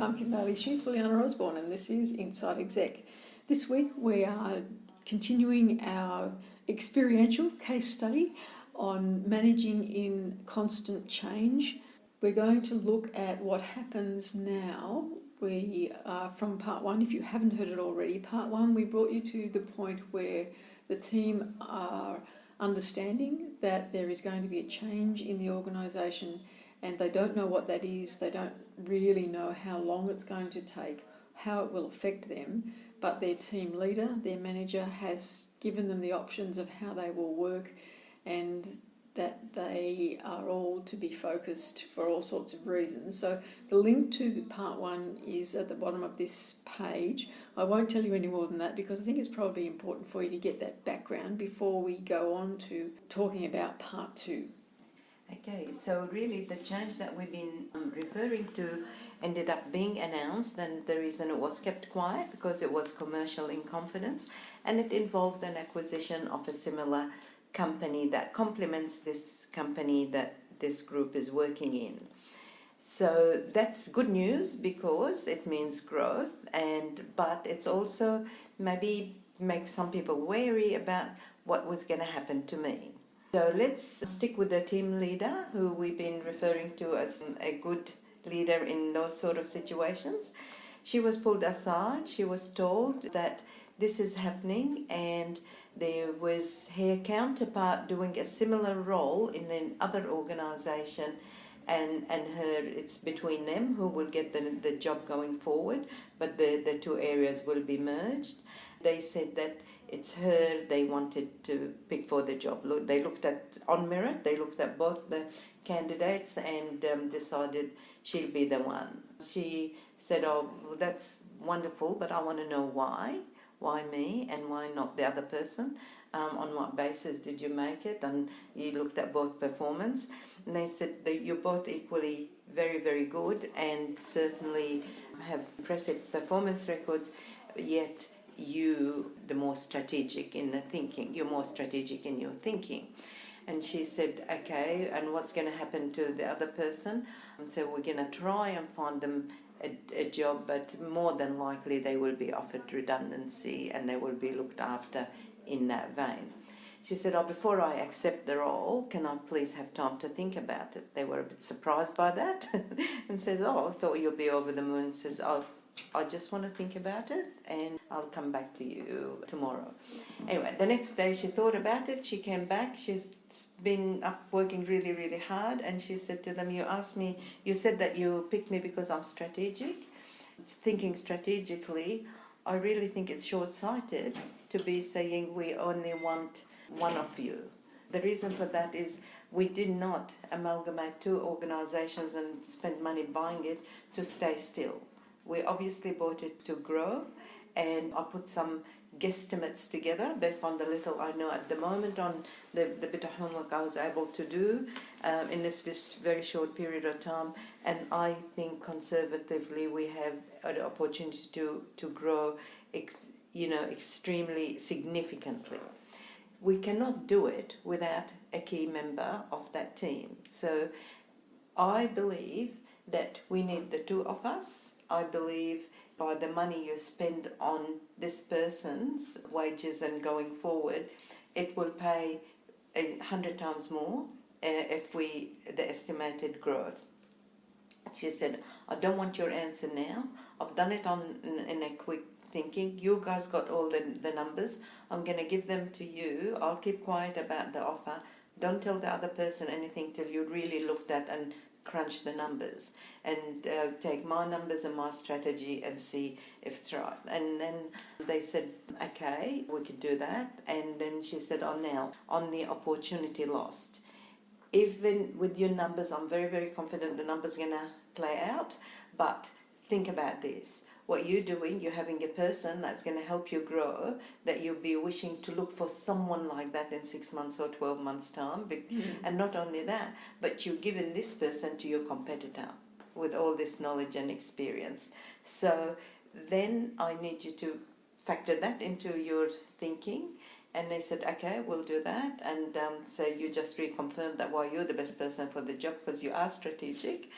I'm Kim Bailey. She's Juliana Osborne, and this is Inside Exec. This week we are continuing our experiential case study on managing in constant change. We're going to look at what happens now. We are from part one. If you haven't heard it already, part one, we brought you to the point where the team are understanding that there is going to be a change in the organisation and they don't know what that is. They don't really know how long it's going to take, how it will affect them, but their team leader, their manager, has given them the options of how they will work and that they are all to be focused for all sorts of reasons. So the link to the part one is at the bottom of this page. I won't tell you any more than that because I think it's probably important for you to get that background before we go on to talking about part two. Okay, so really the change that we've been referring to ended up being announced, and the reason it was kept quiet because it was commercial in confidence, and it involved an acquisition of a similar company that complements this company that this group is working in. So that's good news because it means growth, but it's also maybe make some people wary about what was going to happen to me. So let's stick with the team leader, who we've been referring to as a good leader in those sort of situations. She was pulled aside. She was told that this is happening, and there was her counterpart doing a similar role in another organisation, and her, it's between them who will get the job going forward, but the two areas will be merged. They said that it's her they wanted to pick for the job. They looked at on merit, they looked at both the candidates and decided she'll be the one. She said, oh, well, that's wonderful, but I want to know why. Why me and why not the other person? On what basis did you make it? And you looked at both performance. And they said that you're both equally very, very good and certainly have impressive performance records, yet you the more strategic in the thinking. You're more strategic in your thinking. And she said, okay, and what's going to happen to the other person? And so we're going to try and find them a job, but more than likely they will be offered redundancy and they will be looked after in that vein. She said, oh, before I accept the role, can I please have time to think about it? They were a bit surprised by that and said, oh, I thought you'll be over the moon. Says, oh, I just want to think about it and I'll come back to you tomorrow. Anyway, the next day she thought about it. She came back. She's been up working really, really hard, and she said to them, you said that you picked me because I'm strategic. It's thinking strategically. I really think it's short-sighted to be saying we only want one of you. The reason for that is we did not amalgamate two organisations and spend money buying it to stay still. We obviously bought it to grow, and I put some guesstimates together based on the little I know at the moment on the bit of homework I was able to do in this very short period of time, and I think conservatively we have an opportunity to grow extremely significantly. We cannot do it without a key member of that team. So I believe that we need the two of us. I believe by the money you spend on this person's wages and going forward, it will pay 100 times more if the estimated growth. She said, I don't want your answer now. I've done it in a quick thinking. You guys got all the numbers. I'm going to give them to you. I'll keep quiet about the offer. Don't tell the other person anything till you really looked at and crunch the numbers and take my numbers and my strategy and see if it's right. And then they said, okay, we could do that. And then she said, oh, now, on the opportunity lost. Even with your numbers, I'm very, very confident the numbers are going to play out. But think about this. What you're doing, you're having a person that's going to help you grow, that you'll be wishing to look for someone like that in 6 months or 12 months' time. And not only that, but you're giving this person to your competitor with all this knowledge and experience. So then I need you to factor that into your thinking And they said, okay, we'll do that. And so you just reconfirmed that, well, you're the best person for the job because you are strategic.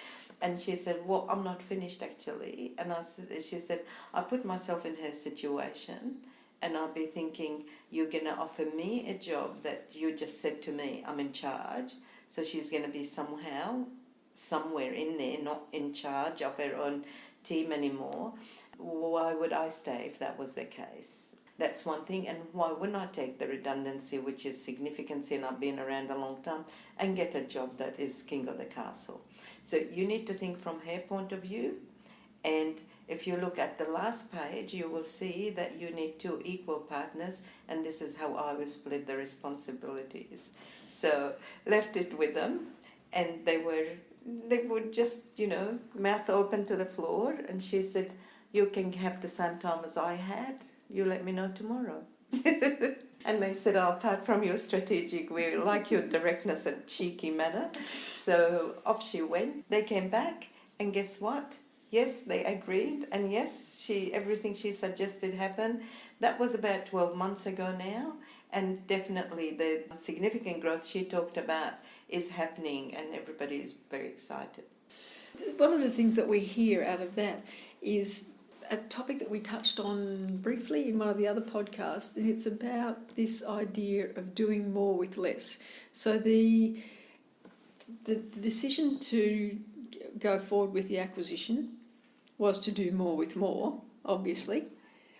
And she said, well, I'm not finished actually. And she said, I put myself in her situation and I'll be thinking, you're going to offer me a job that you just said to me, I'm in charge. So she's going to be somewhere in there, not in charge of her own team anymore. Why would I stay if that was the case? That's one thing. And why wouldn't I take the redundancy, which is significant and I've been around a long time, and get a job that is king of the castle? So you need to think from her point of view. And if you look at the last page, you will see that you need 2 equal partners, and this is how I will split the responsibilities. So left it with them, and they would just, mouth open to the floor, and she said, you can have the same time as I had, you let me know tomorrow. And they said, apart from your strategic, we like your directness and cheeky manner. So off she went. They came back, and guess what? Yes, they agreed, and yes, everything she suggested happened. That was about 12 months ago now, and definitely the significant growth she talked about is happening, and everybody is very excited. One of the things that we hear out of that is a topic that we touched on briefly in one of the other podcasts, and it's about this idea of doing more with less. So the decision to go forward with the acquisition was to do more with more, obviously,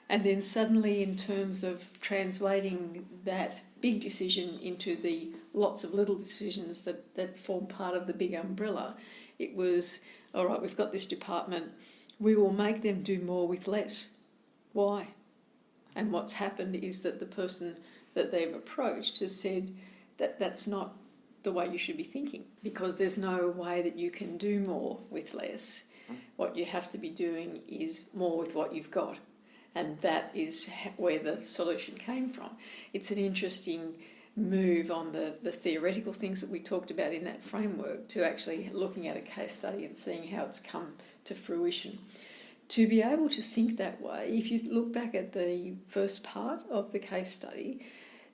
and then suddenly in terms of translating that big decision into the lots of little decisions that form part of the big umbrella, it was, all right, we've got this department, we will make them do more with less. Why? And what's happened is that the person that they've approached has said that that's not the way you should be thinking, because there's no way that you can do more with less. What you have to be doing is more with what you've got, and that is where the solution came from. It's an interesting move on the theoretical things that we talked about in that framework to actually looking at a case study and seeing how it's come to fruition. To be able to think that way, if you look back at the first part of the case study,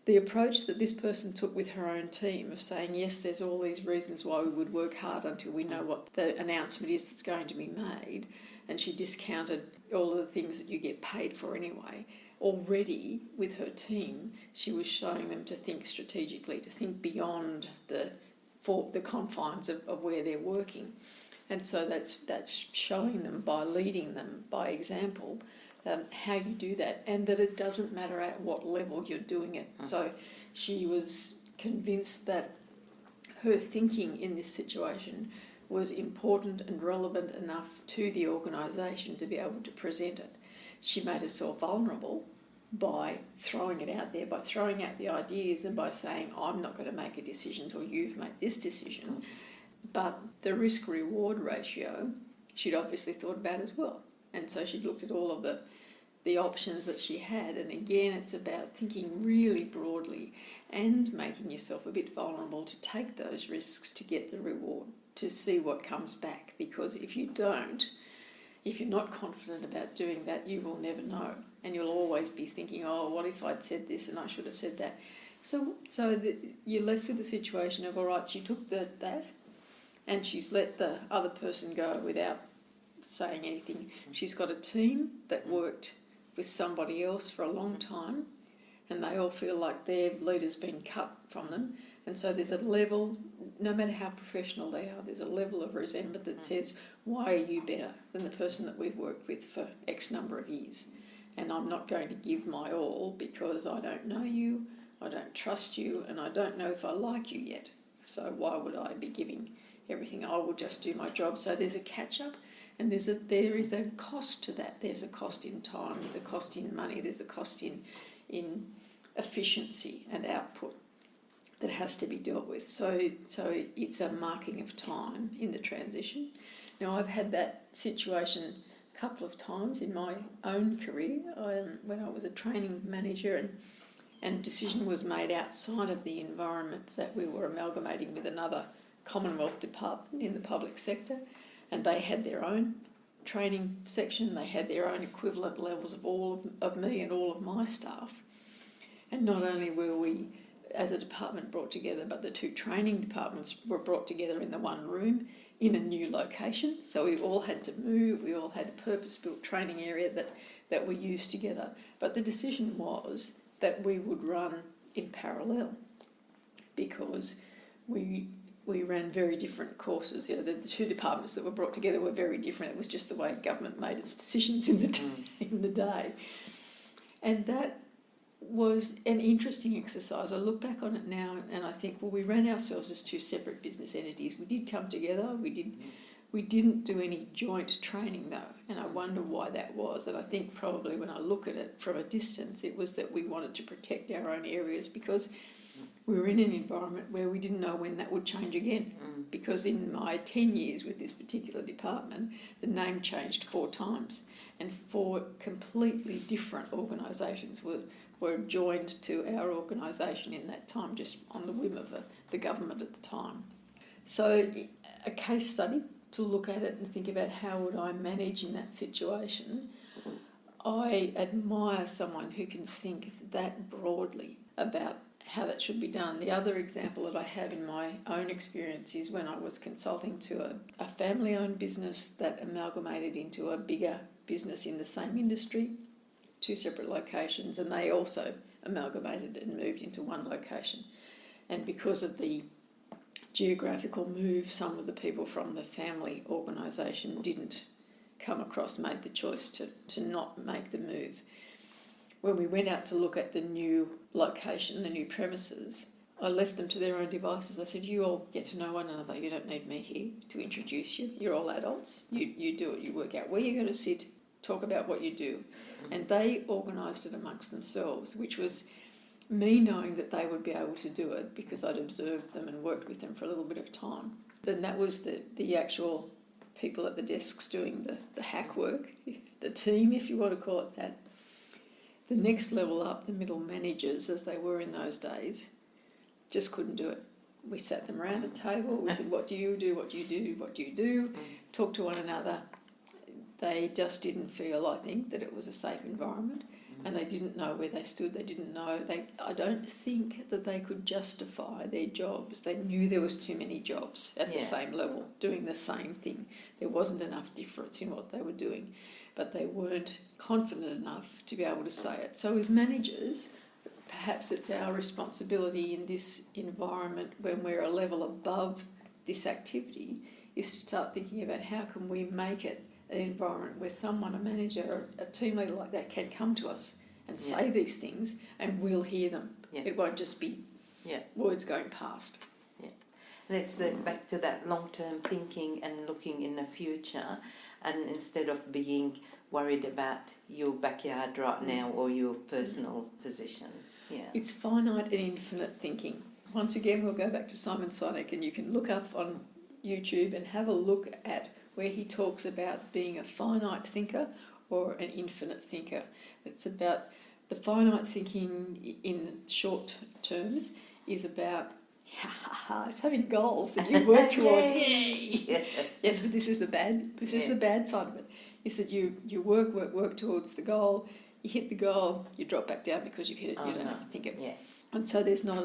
the approach that this person took with her own team of saying, yes, there's all these reasons why we would work hard until we know what the announcement is that's going to be made, and she discounted all of the things that you get paid for anyway. Already with her team, she was showing them to think strategically, to think beyond the confines of where they're working. And so that's showing them by leading them by example how you do that, and that it doesn't matter at what level you're doing it. So she was convinced that her thinking in this situation was important and relevant enough to the organisation to be able to present it. She made herself vulnerable by throwing it out there, by throwing out the ideas and by saying, I'm not going to make a decision until you've made this decision. But the risk-reward ratio, she'd obviously thought about as well. And so she'd looked at all of the options that she had. And again, it's about thinking really broadly and making yourself a bit vulnerable to take those risks to get the reward, to see what comes back. Because if you don't, if you're not confident about doing that, you will never know. And you'll always be thinking, oh, what if I'd said this and I should have said that? So you're left with the situation of, all right, she took that and she's let the other person go without saying anything. She's got a team that worked with somebody else for a long time, and they all feel like their leader's been cut from them. And so there's a level, no matter how professional they are, there's a level of resentment that says, why are you better than the person that we've worked with for X number of years? And I'm not going to give my all because I don't know you, I don't trust you, and I don't know if I like you yet. So why would I be giving everything? I will just do my job. So there's a catch-up, and there is a cost to that. There's a cost in time, there's a cost in money, there's a cost in efficiency and output that has to be dealt with. So it's a marking of time in the transition. Now, I've had that situation a couple of times in my own career when I was a training manager, and decision was made outside of the environment that we were amalgamating with another Commonwealth department in the public sector, and they had their own training section, they had their own equivalent levels of all of me and all of my staff. And not only were we, as a department, brought together, but the two training departments were brought together in the one room in a new location. So we all had to move, we all had a purpose-built training area that we used together. But the decision was that we would run in parallel, because we ran very different courses. You know, the two departments that were brought together were very different. It was just the way government made its decisions in the day. And that was an interesting exercise. I look back on it now and I think, well, we ran ourselves as two separate business entities. We did come together. We didn't do any joint training though, and I wonder why that was. And I think probably when I look at it from a distance, it was that we wanted to protect our own areas, because we were in an environment where we didn't know when that would change again. Because in my 10 years with this particular department, the name changed 4 times, and 4 completely different organisations were joined to our organisation in that time, just on the whim of the government at the time. So a case study to look at it and think about how would I manage in that situation. I admire someone who can think that broadly about how that should be done. The other example that I have in my own experience is when I was consulting to a family-owned business that amalgamated into a bigger business in the same industry, 2 separate locations, and they also amalgamated and moved into one location. And because of the geographical move, some of the people from the family organisation didn't come across, made the choice to not make the move. When we went out to look at the new location, the new premises, I left them to their own devices. I said, you all get to know one another. You don't need me here to introduce you. You're all adults. You do it. You work out where you're going to sit, talk about what you do. And they organised it amongst themselves, which was me knowing that they would be able to do it because I'd observed them and worked with them for a little bit of time. Then that was the actual people at the desks doing the hack work, the team, if you want to call it that. The next level up, the middle managers, as they were in those days, just couldn't do it. We sat them around a table, we said, what do you do, what do you do, what do you do, talk to one another. They just didn't feel, I think, that it was a safe environment, and they didn't know where they stood. They didn't know. I don't think that they could justify their jobs. They knew there was too many jobs at the same level doing the same thing. There wasn't enough difference in what they were doing, but they weren't confident enough to be able to say it. So as managers, perhaps it's our responsibility in this environment when we're a level above this activity is to start thinking about how can we make it an environment where someone, a manager, or a team leader like that can come to us and say these things and we'll hear them. Yeah. It won't just be words going past. Yeah. Let's then back to that long-term thinking and looking in the future, and instead of being worried about your backyard right now or your personal position. Yeah. It's finite and infinite thinking. Once again, we'll go back to Simon Sinek, and you can look up on YouTube and have a look at where he talks about being a finite thinker or an infinite thinker. It's about the finite thinking in short terms is about it's having goals that you work towards. Yay! Yes, but this is the bad side of it. Is that you work towards the goal, you hit the goal, you drop back down because you've hit it, you don't have to think it. Yeah. And so there's not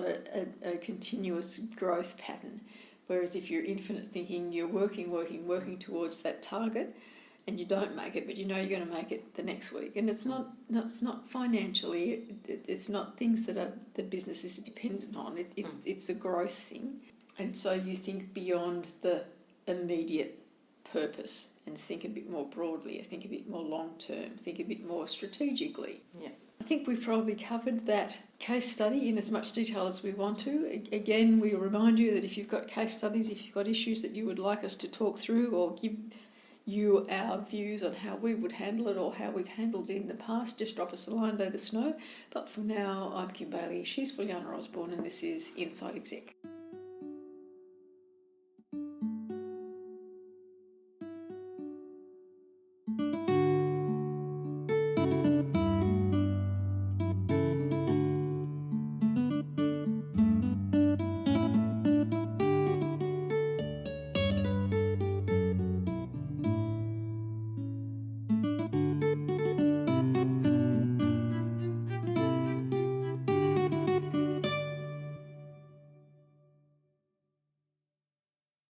a continuous growth pattern. Whereas if you're infinite thinking, you're working towards that target, and you don't make it, but you know you're going to make it the next week. And it's not financially, it's not things that the business is dependent on. It's a growth thing. And so you think beyond the immediate purpose and think a bit more broadly, think a bit more long-term, think a bit more strategically. Yeah. I think we've probably covered that case study in as much detail as we want to. Again, we remind you that if you've got case studies, if you've got issues that you would like us to talk through or give you our views on how we would handle it or how we've handled it in the past, just drop us a line, let us know. But for now, I'm Kim Bailey, she's Fuliana Osborne, and this is Inside Exec.